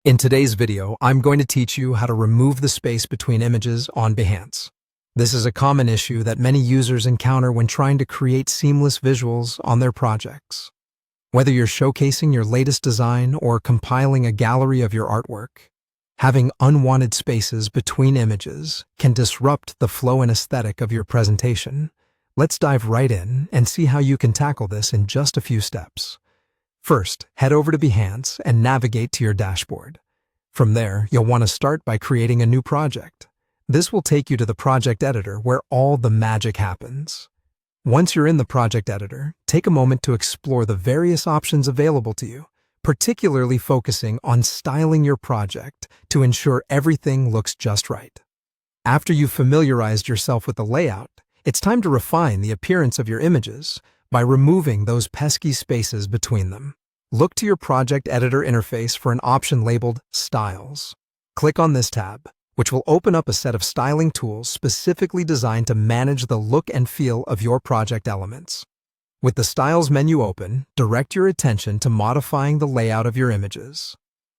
In today's video, I'm going to teach you how to remove the space between images on Behance. This is a common issue that many users encounter when trying to create seamless visuals on their projects. Whether you're showcasing your latest design or compiling a gallery of your artwork, having unwanted spaces between images can disrupt the flow and aesthetic of your presentation. Let's dive right in and see how you can tackle this in just a few steps. First, head over to Behance and navigate to your dashboard. From there, you'll want to start by creating a new project. This will take you to the project editor where all the magic happens. Once you're in the project editor, take a moment to explore the various options available to you, particularly focusing on styling your project to ensure everything looks just right. After you've familiarized yourself with the layout, it's time to refine the appearance of your images by removing those pesky spaces between them. Look to your project editor interface for an option labeled Styles. Click on this tab, which will open up a set of styling tools specifically designed to manage the look and feel of your project elements. With the Styles menu open, direct your attention to modifying the layout of your images.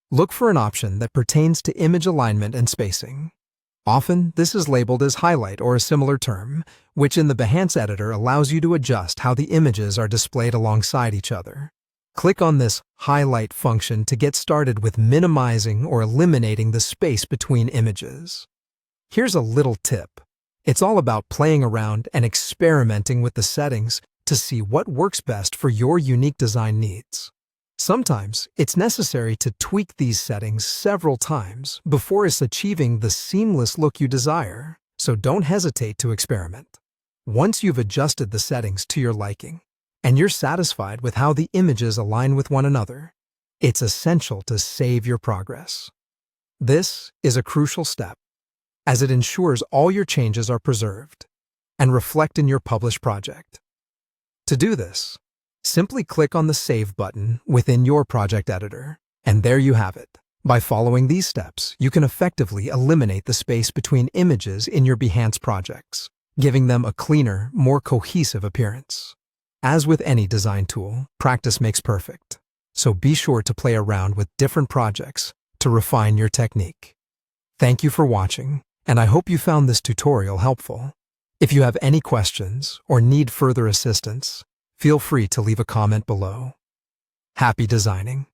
Look for an option that pertains to image alignment and spacing. Often, this is labeled as highlight or a similar term, which in the Behance editor allows you to adjust how the images are displayed alongside each other. Click on this highlight function to get started with minimizing or eliminating the space between images. Here's a little tip. It's all about playing around and experimenting with the settings to see what works best for your unique design needs. Sometimes, it's necessary to tweak these settings several times before it's achieving the seamless look you desire, so don't hesitate to experiment. Once you've adjusted the settings to your liking, and you're satisfied with how the images align with one another, it's essential to save your progress. This is a crucial step, as it ensures all your changes are preserved and reflect in your published project. To do this, simply click on the Save button within your project editor, and there you have it. By following these steps, you can effectively eliminate the space between images in your Behance projects, giving them a cleaner, more cohesive appearance. As with any design tool, practice makes perfect, so be sure to play around with different projects to refine your technique. Thank you for watching, and I hope you found this tutorial helpful. If you have any questions or need further assistance, feel free to leave a comment below. Happy designing!